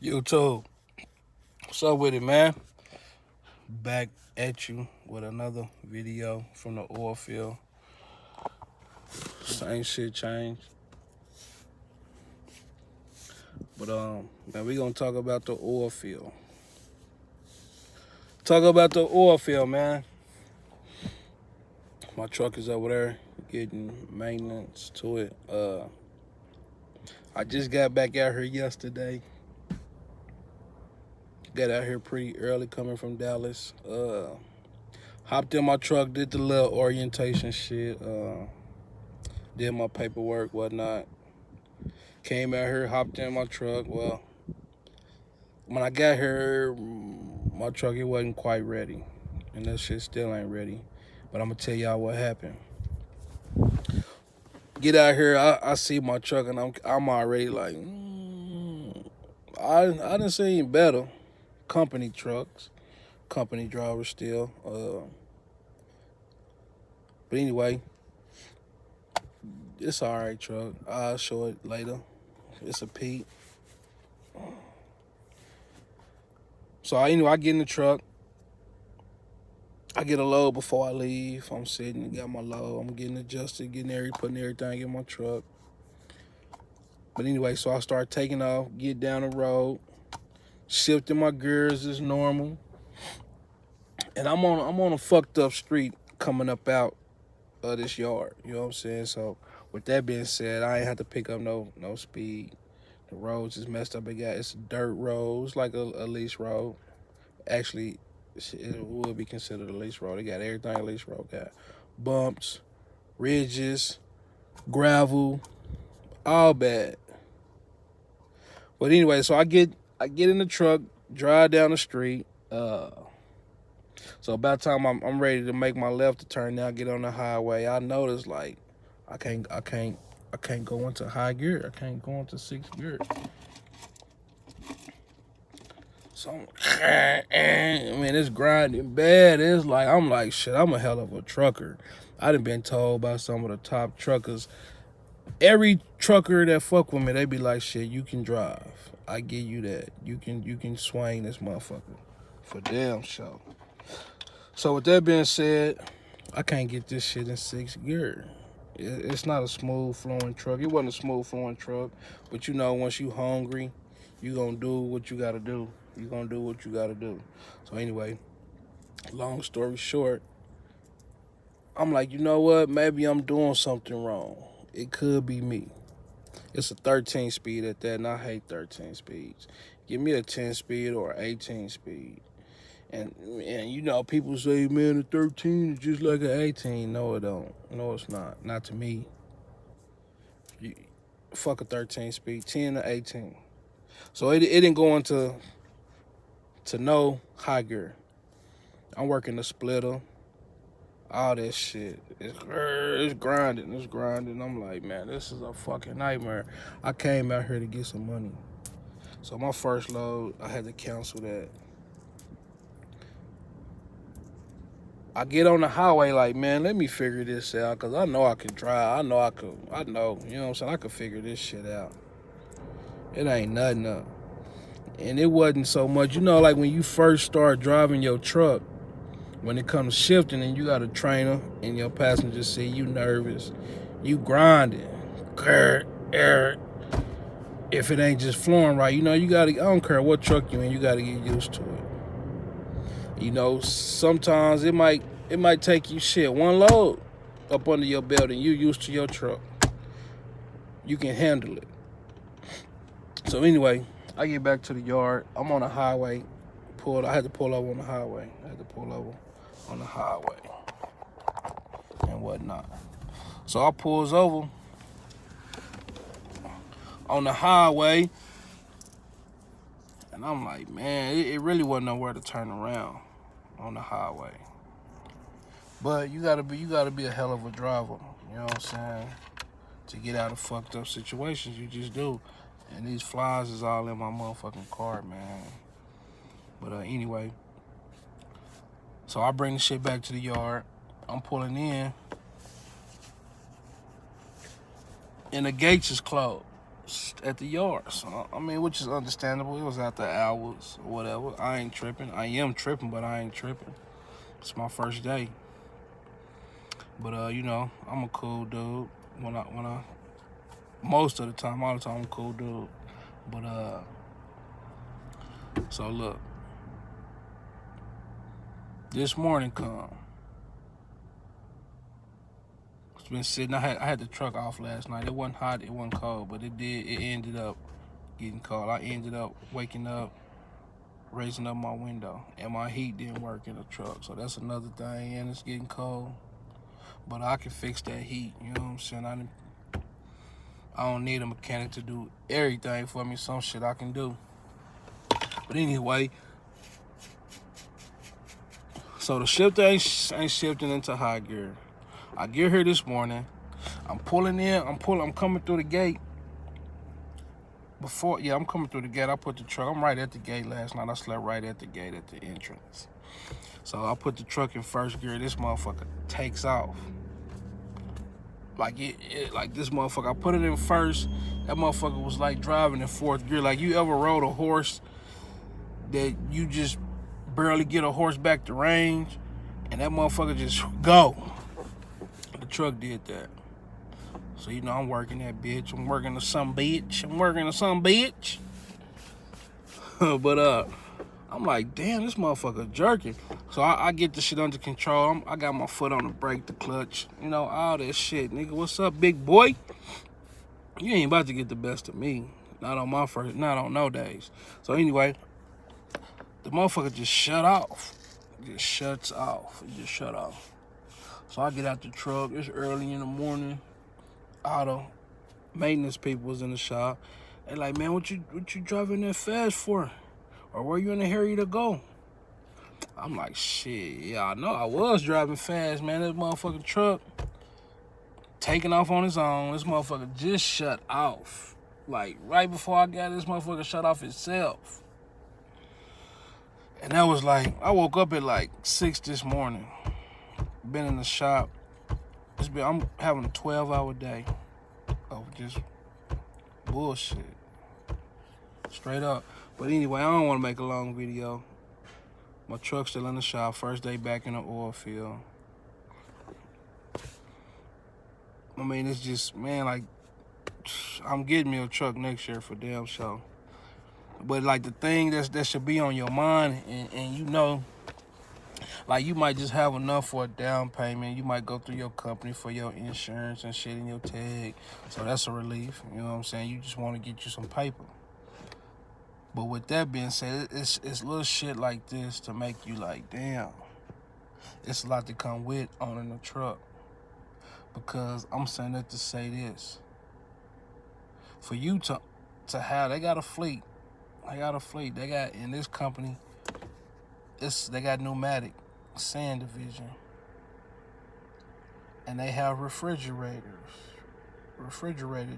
YouTube, what's up with it, man? Back at you with another video from the oil field. Same shit changed. But man, we gonna talk about the oil field. Talk about the oil field, man. My truck is over there getting maintenance to it. I just got back out here yesterday. Got out here pretty early coming from Dallas. Hopped in my truck, did the little orientation shit. Did my paperwork, whatnot. Came out here, hopped in my truck. Well, when I got here, my truck it wasn't quite ready, and that shit still ain't ready. But I'm gonna tell y'all what happened. Get out here, I see my truck, and I'm already like, I done seen better company trucks, company drivers still. But anyway, it's alright truck. I'll show it later. It's a Pete. So I get in the truck. I get a load before I leave. I'm sitting, got my load. I'm getting adjusted, putting everything in my truck. But anyway, so I start taking off, get down the road, shifting my gears as normal. And I'm on a fucked up street coming up out of this yard. You know what I'm saying? So with that being said, I ain't have to pick up no speed. The roads is messed up. It's dirt roads, like a lease road. Actually, it would be considered a lease road. They got everything a lease road got. Bumps, ridges, gravel, all bad. But anyway, so I get in the truck, drive down the street. So about the time I'm ready to make my left to turn now, get on the highway, I notice like I can't go into high gear. I can't go into sixth gear. So I mean, it's grinding bad. I'm like, shit, I'm a hell of a trucker. I done been told by some of the top truckers. Every trucker that fuck with me, they be like, shit, you can drive. I give you that. You can swing this motherfucker. For damn sure. So with that being said, I can't get this shit in sixth gear. It's not a smooth flowing truck. It wasn't a smooth flowing truck. But you know, once you hungry, you gonna do what you gotta do. You gonna do what you gotta do. So anyway, long story short, I'm like, you know what? Maybe I'm doing something wrong. It could be me. It's a 13 speed at that, and I hate 13 speeds. Give me a 10 speed or 18 speed. And you know, people say, man, a 13 is just like an 18. No, it don't. No, it's not. Not to me. You, fuck a 13 speed, 10 to 18. So it didn't go into no high gear. I'm working the splitter, all that shit. It's grinding. It's grinding. I'm like, man, this is a fucking nightmare. I came out here to get some money. So my first load, I had to cancel that. I get on the highway like, man, let me figure this out, because I know I can drive. I know, you know what I'm saying? I could figure this shit out. It ain't nothing up. And it wasn't so much, you know, like when you first start driving your truck, when it comes shifting and you got a trainer in your passenger seat, you nervous, you grinding. If it ain't just flowing right, you know, I don't care what truck you in, you gotta get used to it. You know, sometimes it might take you one load up under your belt and you used to your truck. You can handle it. So anyway, I get back to the yard. I'm on the highway. I had to pull over on the highway. And whatnot. So I pulls over on the highway, and I'm like, man, it really wasn't nowhere to turn around on the highway. But you gotta be a hell of a driver, you know what I'm saying, to get out of fucked up situations. You just do. And these flies is all in my motherfucking car, man. But anyway, so I bring the shit back to the yard. I'm pulling in, and the gates is closed. at the yard. So, I mean, which is understandable. It was after hours or whatever. I ain't tripping. I am tripping, but I ain't tripping. It's my first day. But you know, I'm a cool dude. When I most of the time, all the time, I'm a cool dude. But so look, this morning come. It's been sitting. I had the truck off last night. It wasn't hot. It wasn't cold, but it ended up getting cold. I ended up waking up, raising up my window, and my heat didn't work in the truck. So that's another thing, and it's getting cold. But I can fix that heat, you know what I'm saying? I don't need a mechanic to do everything for me. Some shit I can do. But anyway, so the shift ain't shifting into high gear. I get here this morning. I'm pulling in. I'm coming through the gate. I'm coming through the gate. I put the truck. I'm right at the gate last night. I slept right at the gate at the entrance. So I put the truck in first gear. This motherfucker takes off. Like like this motherfucker. I put it in first. That motherfucker was like driving in fourth gear. Like you ever rode a horse that you just barely get a horse back to range, and that motherfucker just go. The truck did that. So you know I'm working that bitch. I'm working to some bitch. But I'm like, damn, this motherfucker jerking. So I get the shit under control. I got my foot on the brake, the clutch, you know, all that shit. Nigga, what's up, big boy? You ain't about to get the best of me. Not on no days. So anyway, the motherfucker just shut off. It just shuts off. It just shut off. So I get out the truck. It's early in the morning. All the maintenance people was in the shop. They like, man, what you driving that fast for? Or were you in a hurry to go? I'm like, shit, yeah, I know I was driving fast, man. This motherfucking truck taking off on its own. This motherfucker just shut off. Like, right before I got this motherfucker shut off itself. And that was like, I woke up at like 6 this morning. Been in the shop. I'm having a 12-hour day of just bullshit. Straight up. But anyway, I don't want to make a long video. My truck's still in the shop. First day back in the oil field. I mean, it's just, man, like, I'm getting me a truck next year for damn sure. But, like, the thing that should be on your mind, and you know, like, you might just have enough for a down payment. You might go through your company for your insurance and shit in your tag. So that's a relief. You know what I'm saying? You just want to get you some paper. But with that being said, it's little shit like this to make you like, damn, it's a lot to come with owning a truck. Because I'm saying that to say this. For you to have, they got a fleet. They got, in this company, they got pneumatic sand division. And they have refrigerated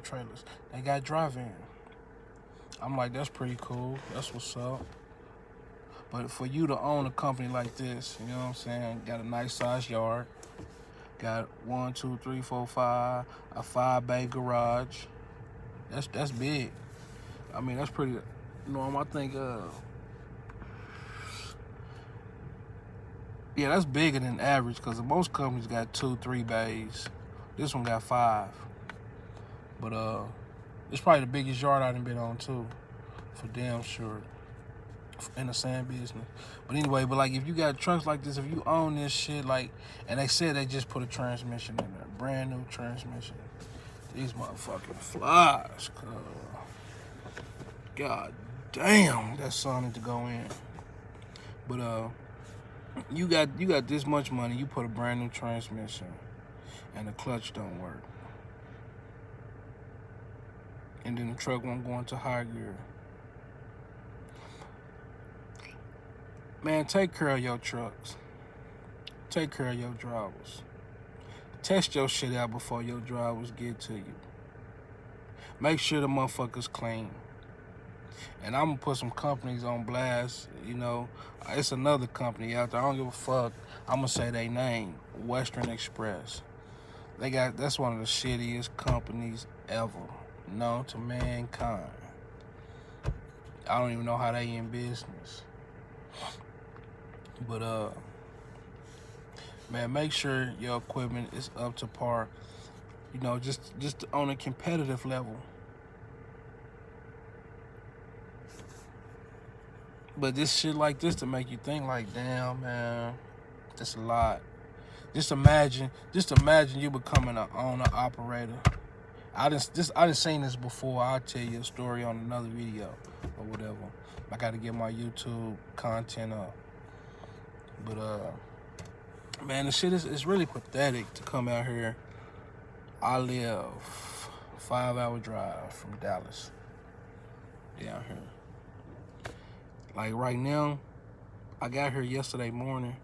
trailers. They got drive-in. I'm like, that's pretty cool. That's what's up. But for you to own a company like this, you know what I'm saying? Got a nice size yard. Got 1, 2, 3, 4, 5, a 5-bay garage. That's big. I mean, that's pretty normal. I think, yeah, that's bigger than average because most companies got 2, 3 bays. This one got 5. But it's probably the biggest yard I've been on too, for damn sure, in the sand business. But anyway, like if you got trucks like this, if you own this shit, like, and they said they just put a transmission in there, brand new transmission. These motherfucking flies, god damn, that sun need to go in. But you got this much money, you put a brand new transmission, and the clutch don't work. And then the truck won't go into high gear. Man, take care of your trucks. Take care of your drivers. Test your shit out before your drivers get to you. Make sure the motherfucker's clean. And I'm gonna put some companies on blast, you know. It's another company out there, I don't give a fuck. I'm gonna say their name, Western Express. That's one of the shittiest companies ever. known to mankind. I don't even know how they in business. But man, make sure your equipment is up to par. You know, just on a competitive level. But this shit like this to make you think like, damn, man, that's a lot. Just imagine you becoming an owner operator. I done seen this before. I'll tell you a story on another video or whatever. I got to get my YouTube content up. But man, the shit is really pathetic to come out here. I live 5-hour drive from Dallas down here. Like right now, I got here yesterday morning.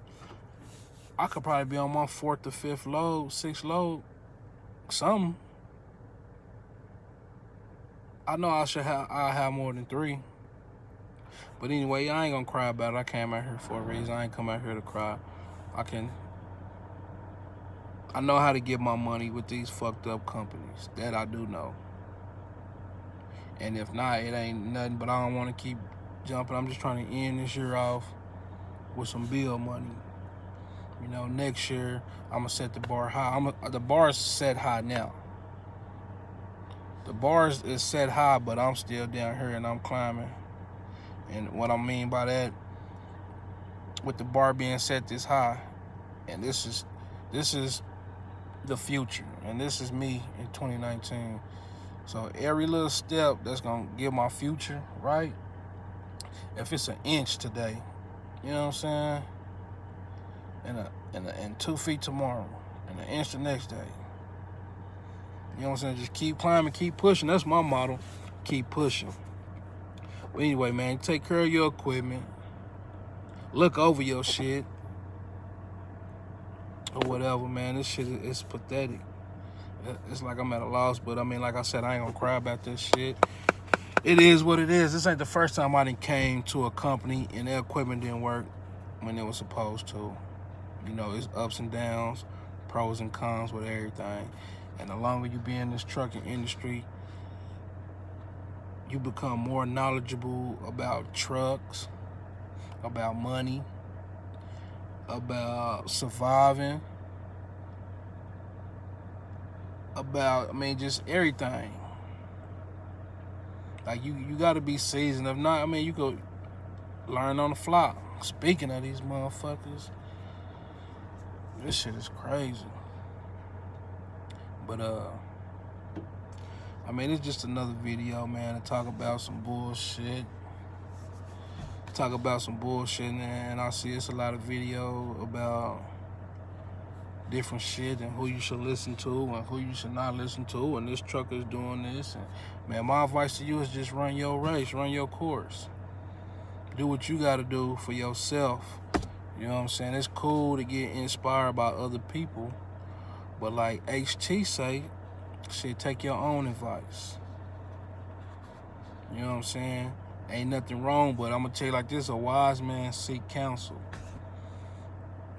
I could probably be on my 4th or 5th load, 6th load, something. I know I have more than 3. But anyway, I ain't gonna cry about it. I came out here for a reason. I ain't come out here to cry. I know how to get my money with these fucked up companies. That I do know. And if not, it ain't nothing, but I don't want to keep jumping. I'm just trying to end this year off with some bill money. You know, next year, I'm going to set the bar high. The bar is set high now. The bar is set high, but I'm still down here and I'm climbing. And what I mean by that, with the bar being set this high, and this is the future, and this is me in 2019. So every little step that's gonna give my future right. If it's an inch today, you know what I'm saying, and 2 feet tomorrow, and an inch the next day. You know what I'm saying? Just keep climbing, keep pushing. That's my motto. Keep pushing. But anyway, man, take care of your equipment. Look over your shit. Or whatever, man. This shit is pathetic. It's like I'm at a loss, but I mean, like I said, I ain't gonna cry about this shit. It is what it is. This ain't the first time I done came to a company and their equipment didn't work when it was supposed to. You know, it's ups and downs, pros and cons with everything. And the longer you be in this trucking industry, you become more knowledgeable about trucks, about money, about surviving, about, I mean, just everything. Like, you got to be seasoned. If not, I mean, you go learn on the fly. Speaking of these motherfuckers, this shit is crazy. But, I mean, it's just another video, man, to talk about some bullshit. And I see it's a lot of video about different shit and who you should listen to and who you should not listen to, and this trucker's doing this. And, man, my advice to you is just run your race, run your course. Do what you got to do for yourself. You know what I'm saying? It's cool to get inspired by other people, but like HT say, shit, take your own advice. You know what I'm saying? Ain't nothing wrong, but I'm going to tell you like this, a wise man seek counsel.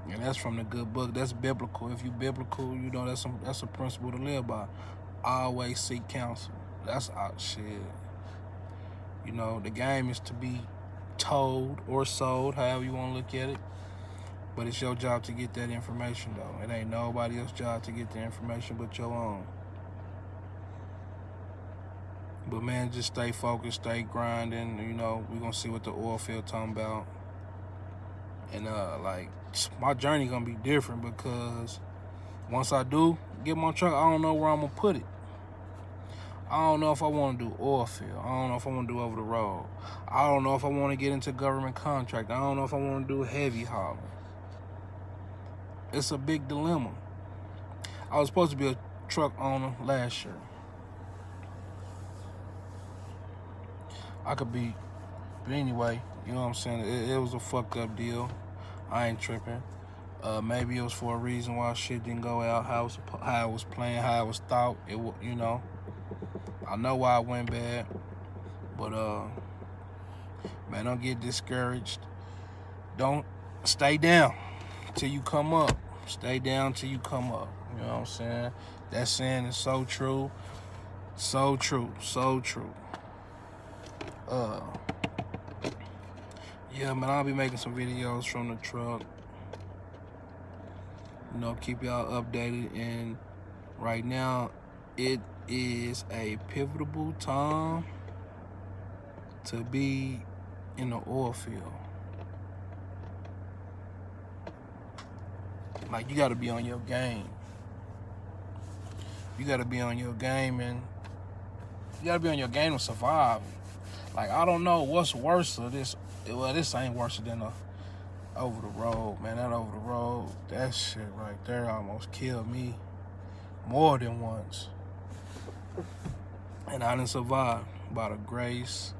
And that's from the good book. That's biblical. If you biblical, you know that's a principle to live by. Always seek counsel. That's shit. You know, the game is to be told or sold, however you want to look at it. But it's your job to get that information, though. It ain't nobody else's job to get the information but your own. But, man, just stay focused, stay grinding. You know, we're going to see what the oil field talking about. And, like, my journey going to be different because once I do get my truck, I don't know where I'm going to put it. I don't know if I want to do oil field. I don't know if I want to do over the road. I don't know if I want to get into government contract. I don't know if I want to do heavy hauling. It's a big dilemma. I was supposed to be a truck owner last year. I could be, but anyway, you know what I'm saying? It was a fucked up deal. I ain't tripping. Maybe it was for a reason why shit didn't go out how it was planned, how it was thought. You know, I know why it went bad, but man, don't get discouraged. Don't stay down till you come up. Stay down till you come up. You know what I'm saying? That saying is so true. So true. So true. Yeah, man, I'll be making some videos from the truck. You know, keep y'all updated. And right now, it is a pivotal time to be in the oil field. Like, you got to be on your game. You got to be on your game, and you got to be on your game to survive. Like, I don't know what's worse of this. Well, this ain't worse than a over the road, man. That over the road, that shit right there almost killed me more than once. And I didn't survive. By the grace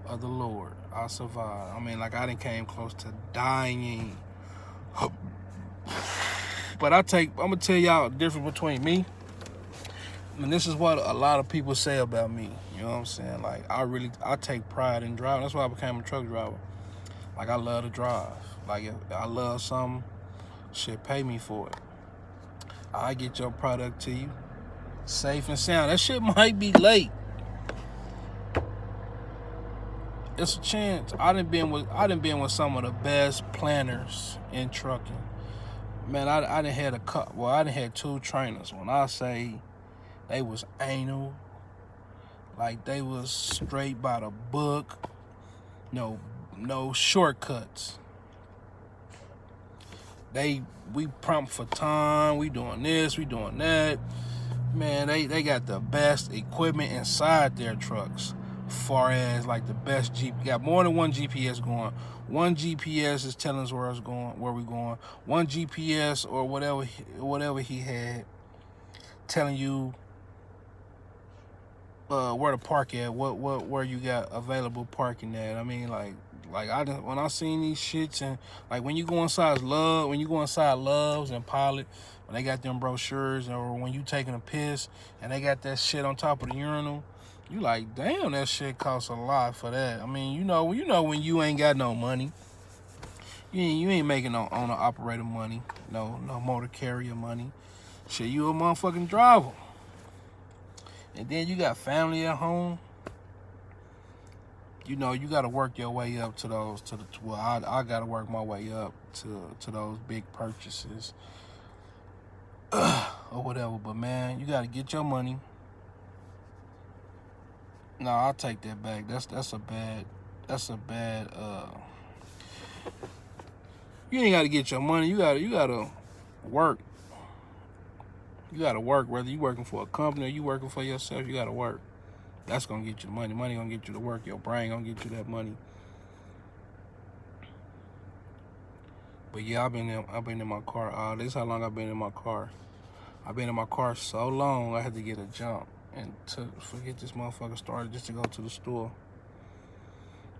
of the Lord, I survived. I mean, like, I didn't came close to dying. But I'm gonna tell y'all the difference between me. And this is what a lot of people say about me. You know what I'm saying? Like, I take pride in driving. That's why I became a truck driver. Like, I love to drive. Like, if I love something, shit, pay me for it. I get your product to you safe and sound. That shit might be late. It's a chance. I done been with some of the best planners in trucking. Man, I done had two trainers. When I say they was anal, like they was straight by the book, no shortcuts. We prompt for time, we doing this, we doing that. Man, they got the best equipment inside their trucks. Far as like the best got more than one GPS going. One GPS is telling us where we going. One GPS or whatever he had telling you where to park at, where you got available parking at. I mean, when I seen these shits, and like when you go inside Loves and Pilot, when they got them brochures, or when you taking a piss and they got that shit on top of the urinal, you like, damn, that shit costs a lot for that. I mean, you know when you ain't got no money, you ain't making no owner operator money, no motor carrier money. Shit, you a motherfucking driver. And then you got family at home. You know, you got to work your way up to those, I got to work my way up to those big purchases or whatever. But man, you got to get your money. No, I'll take that back. That's a bad. You ain't got to get your money. You gotta work. You gotta work, whether you working for a company or you working for yourself. You gotta work. That's gonna get you money. Money gonna get you to work. Your brain gonna get you that money. But yeah, I've been in my car. This is how long I've been in my car. I've been in my car so long, I had to get a jump and to forget this motherfucker started just to go to the store.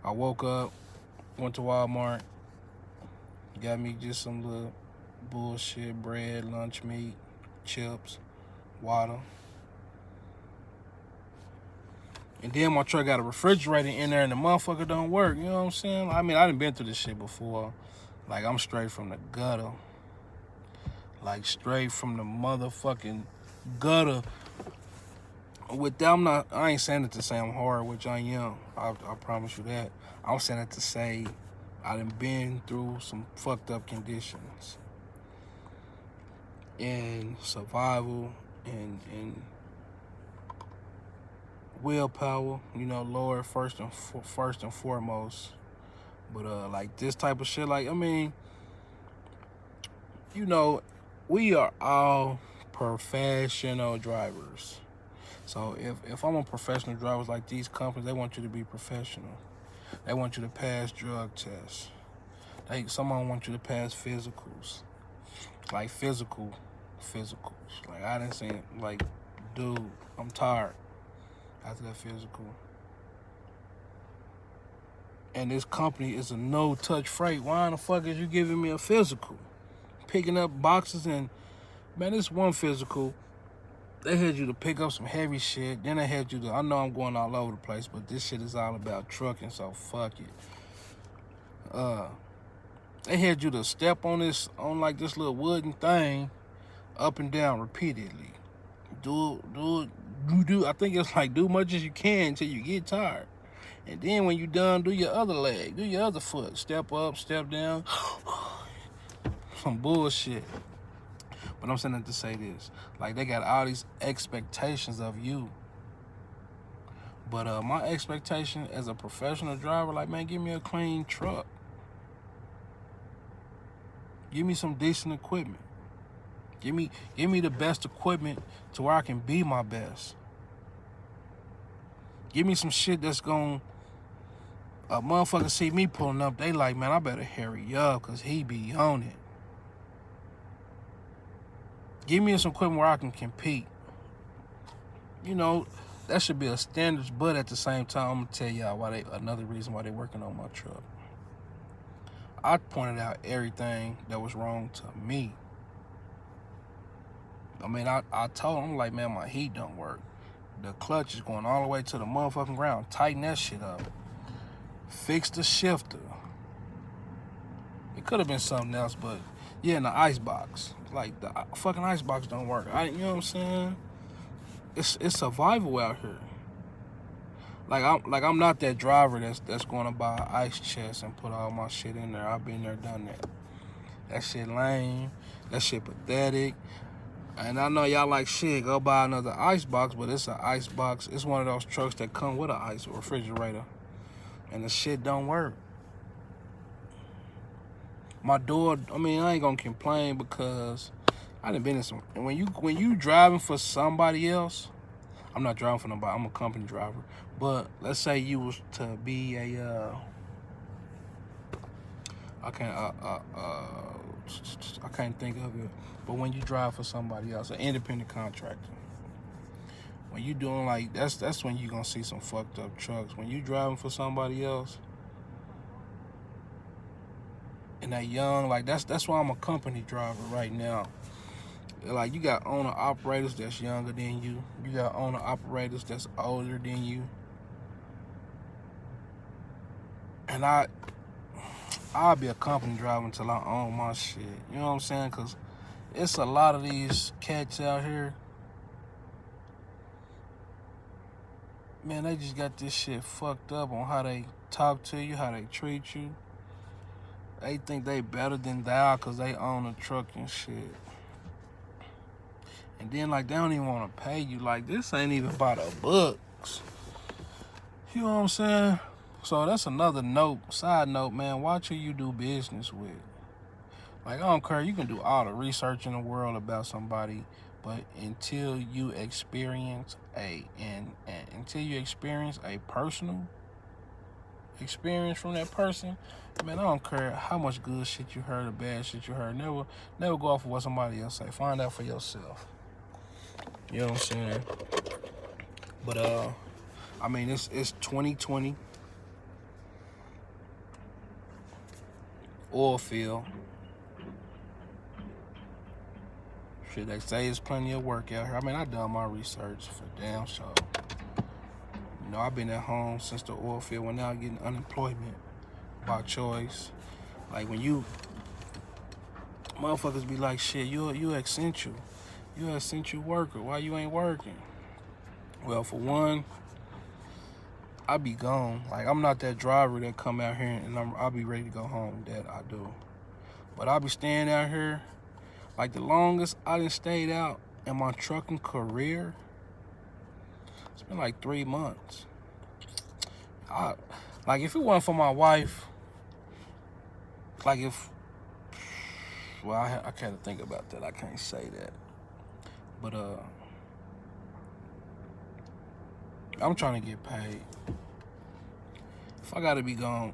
I woke up, went to Walmart, got me just some little bullshit, bread, lunch meat, chips, water. And then my truck got a refrigerator in there and the motherfucker don't work. You know what I'm saying? I mean, I done been through this shit before. Like, I'm straight from the gutter. Like, straight from the motherfucking gutter. With that, I ain't saying it to say I'm hard, which I am. I promise you that. I'm saying it to say I done been through some fucked up conditions. And survival and willpower, you know, Lord first and foremost. But like this type of shit, like, I mean, you know, we are all professional drivers. So if I'm a professional driver, like these companies, they want you to be professional. They want you to pass drug tests. Someone want you to pass physicals, like physicals. Like, I didn't say, like, dude, I'm tired after that physical. And this company is a no-touch freight. Why in the fuck is you giving me a physical? Picking up boxes and, man, this one physical, they had you to pick up some heavy shit. Then they had you to, I know I'm going all over the place, but this shit is all about trucking, so fuck it. They had you to step on like this little wooden thing up and down repeatedly. Do I think it's like do much as you can until you get tired. And then when you done, do your other leg, do your other foot. Step up, step down. Some bullshit. But I'm saying that to say this. Like, they got all these expectations of you. But my expectation as a professional driver, like, man, give me a clean truck. Give me some decent equipment. Give me the best equipment to where I can be my best. Give me some shit that's gonna, a motherfucker see me pulling up, they like, man, I better hurry up because he be on it. Give me some equipment where I can compete. You know, that should be a standard, but at the same time, I'm gonna tell y'all another reason why they working on my truck. I pointed out everything that was wrong to me. I mean, I told him, like, man, my heat don't work. The clutch is going all the way to the motherfucking ground. Tighten that shit up. Fix the shifter. It could have been something else, but yeah, in the ice box. Like, the fucking ice box don't work. You know what I'm saying? It's survival out here. I'm not that driver that's going to buy an ice chest and put all my shit in there. I've been there, done that. That shit lame. That shit pathetic. And I know y'all like, shit, go buy another ice box, but it's an ice box. It's one of those trucks that come with an ice refrigerator. And the shit don't work. My door, I mean, I ain't gonna complain because I done been in some, and when you driving for somebody else, I'm not driving for nobody, I'm a company driver. But let's say you was to be a, I can't think of it. But when you drive for somebody else, an independent contractor, when you doing like, that's when you gonna see some fucked up trucks. When you driving for somebody else, and that young, like that's why I'm a company driver right now. Like, you got owner operators that's younger than you. You got owner operators that's older than you. And I'll be a company driver until I own my shit. You know what I'm saying? Because it's a lot of these cats out here. Man, they just got this shit fucked up on how they talk to you, how they treat you. They think they better than thou because they own a truck and shit. And then, like, they don't even want to pay you. Like, this ain't even by the books. You know what I'm saying? So that's another side note, man. Watch who you do business with. Like, I don't care. You can do all the research in the world about somebody, but until you experience a personal experience from that person, man, I don't care how much good shit you heard or bad shit you heard. Never go off of what somebody else say. Find out for yourself. You know what I'm saying? But I mean, it's 2020. Oilfield. Shit, they say there's plenty of work out here. I mean, I done my research for damn sure. You know, I've been at home since the oil field went out getting unemployment by choice. Like, when you motherfuckers be like, shit, you essential. You an essential worker. Why you ain't working? Well, for one, I be gone. Like, I'm not that driver that come out here and I'll be ready to go home. That I do. But I'll be staying out here. Like, the longest I done stayed out in my trucking career, it's been like 3 months. Like, if it wasn't for my wife, like, well, I can't think about that. I can't say that. But I'm trying to get paid. If I gotta be gone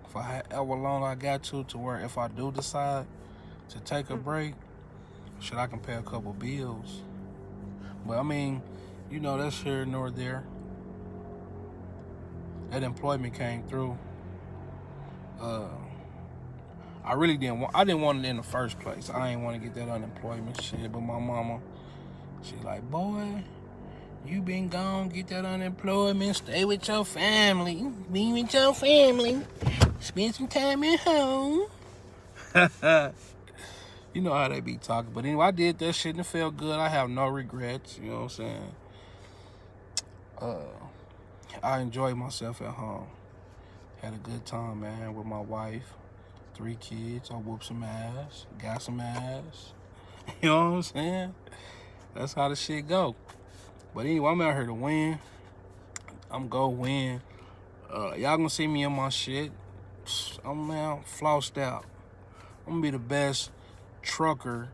for however long I got to where if I do decide to take a break, shit, I can pay a couple bills. But I mean, you know, that's here nor there. That employment came through. I didn't want it in the first place. I ain't want to get that unemployment shit. But my mama, she like, boy, you been gone, get that unemployment, stay with your family, be with your family, spend some time at home. You know how they be talking. But anyway, I did that shit and it felt good. I have no regrets, you know what I'm saying? Uh, I enjoyed myself at home. Had a good time, man, with my wife. 3 kids. I whooped some ass. Got some ass. You know what I'm saying? That's how the shit go. But anyway, I'm out here to win. I'm go win. Y'all gonna see me in my shit. I'm now flossed out. I'm gonna be the best trucker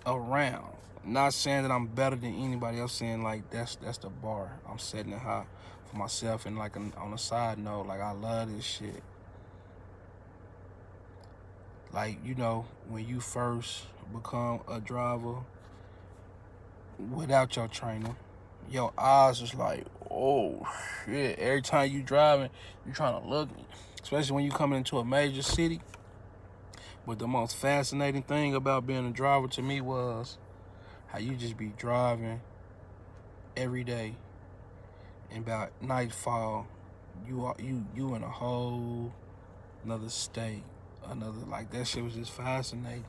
around. Not saying that I'm better than anybody else. Saying like that's the bar. I'm setting it high for myself. And like on a side note, like I love this shit. Like, you know, when you first become a driver without your trainer, your eyes is like, oh shit. Every time you driving, you trying to look, especially when you coming into a major city. But the most fascinating thing about being a driver to me was how you just be driving every day, and about nightfall, you in a whole another state, another, like, that shit was just fascinating.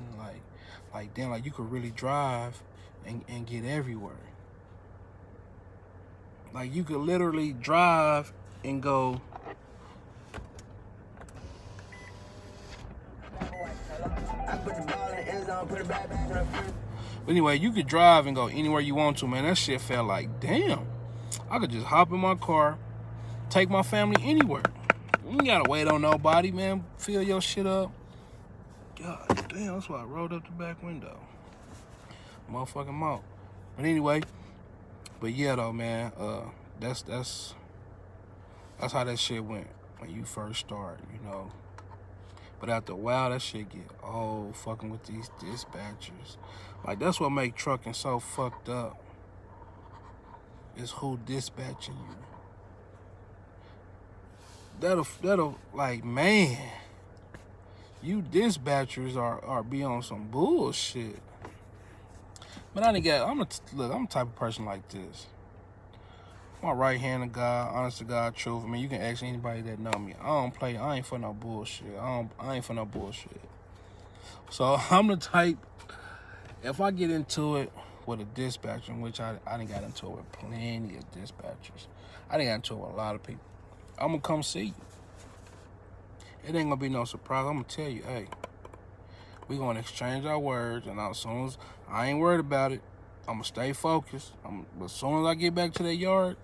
Like damn, like you could really drive and get everywhere. Like you could literally drive and go. But anyway, you could drive and go anywhere you want to, man. That shit felt like, damn, I could just hop in my car, take my family anywhere. You ain't gotta wait on nobody, man. Fill your shit up. God damn, that's why I rolled up the back window. Motherfucking mouth. But anyway, but yeah though, man, that's how that shit went when you first start, you know. But after a while, that shit get old, fucking with these dispatchers. Like, that's what make trucking so fucked up, is who dispatching you. That'll like, man, you dispatchers are be on some bullshit. But I'm the type of person like this. My right hand of God, honest to God, truth. I mean, you can ask anybody that know me. I don't play. I ain't for no bullshit. I ain't for no bullshit. So I'm the type. If I get into it with a dispatcher, which I done got into it with plenty of dispatchers. I done got into it with a lot of people. I'm gonna come see you. It ain't gonna be no surprise. I'm gonna tell you, hey, we gonna exchange our words, and as soon as I ain't worried about it, I'm gonna stay focused. But as soon as I get back to that yard,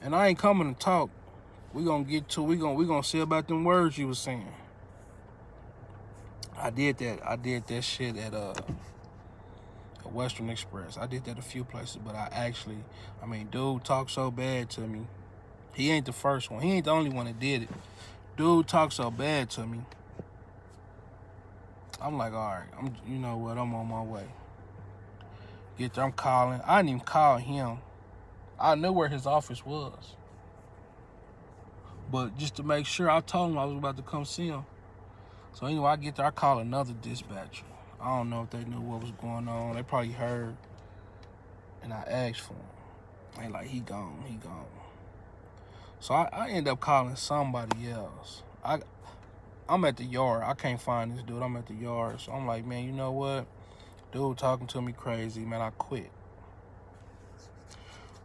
and I ain't coming to talk, we gonna see about them words you was saying. I did that shit at Western Express. I did that a few places, but dude talked so bad to me. He ain't the first one. He ain't the only one that did it. Dude talked so bad to me. I'm like, all right, you know what? I'm on my way. Get there, I'm calling. I didn't even call him. I knew where his office was. But just to make sure, I told him I was about to come see him. So anyway, I get there, I call another dispatcher. I don't know if they knew what was going on. They probably heard. And I asked for him. They like, he gone. So I end up calling somebody else. I'm at the yard. I can't find this dude. I'm at the yard. So I'm like, man, you know what? Dude talking to me crazy, man. I quit.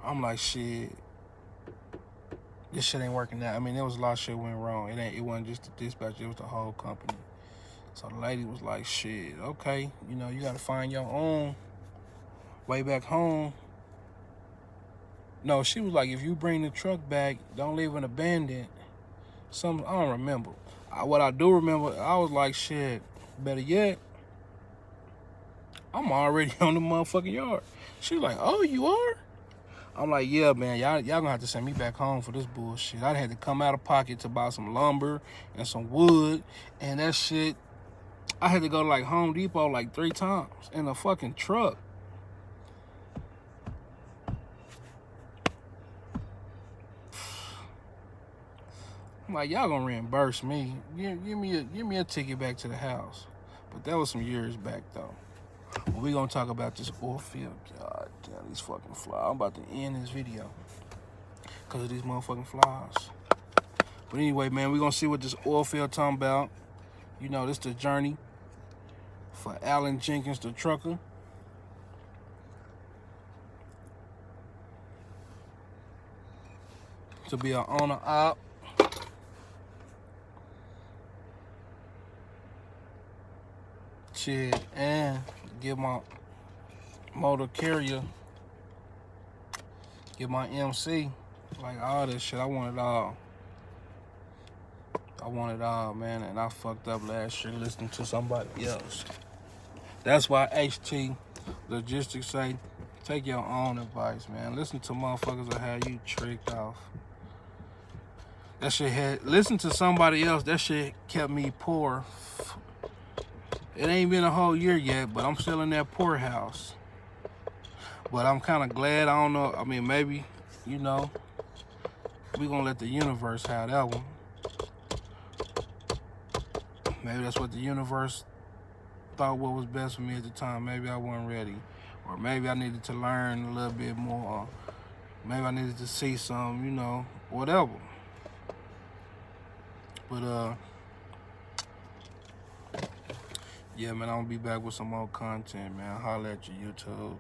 I'm like, shit. This shit ain't working out. I mean, there was a lot of shit went wrong. It wasn't just the dispatcher. It was the whole company. So the lady was like, shit, okay. You know, you got to find your own way back home. No, she was like, if you bring the truck back, don't leave it abandoned. I don't remember. What I do remember, I was like, shit, better yet, I'm already on the motherfucking yard. She was like, oh, you are? I'm like, yeah, man, y'all gonna have to send me back home for this bullshit. I had to come out of pocket to buy some lumber and some wood, and that shit, I had to go to like Home Depot like 3 times in a fucking truck. I'm like, y'all gonna reimburse me. Give me a ticket back to the house. But that was some years back though. But we gonna talk about this oil field. God damn, these fucking flies. I'm about to end this video because of these motherfucking flies. But anyway, man, we gonna see what this oil field talking about. You know, this the journey for Alan Jenkins, the trucker. to be an owner op. Shit, and get my motor carrier, get my MC, like all this shit. I want it all. I want it all, man, and I fucked up last year listening to somebody else. That's why HT Logistics say, take your own advice, man. Listen to motherfuckers that have you tricked off. That shit had, listen to somebody else, that shit kept me poor. It ain't been a whole year yet, but I'm still in that poorhouse. But I'm kind of glad, I don't know, I mean, maybe, you know, we gonna let the universe have that one. Maybe that's what the universe thought what was best for me at the time. Maybe I wasn't ready. Or maybe I needed to learn a little bit more. Maybe I needed to see some, you know, whatever. But, yeah, man, I'm gonna be back with some more content, man. Holla at you, YouTube.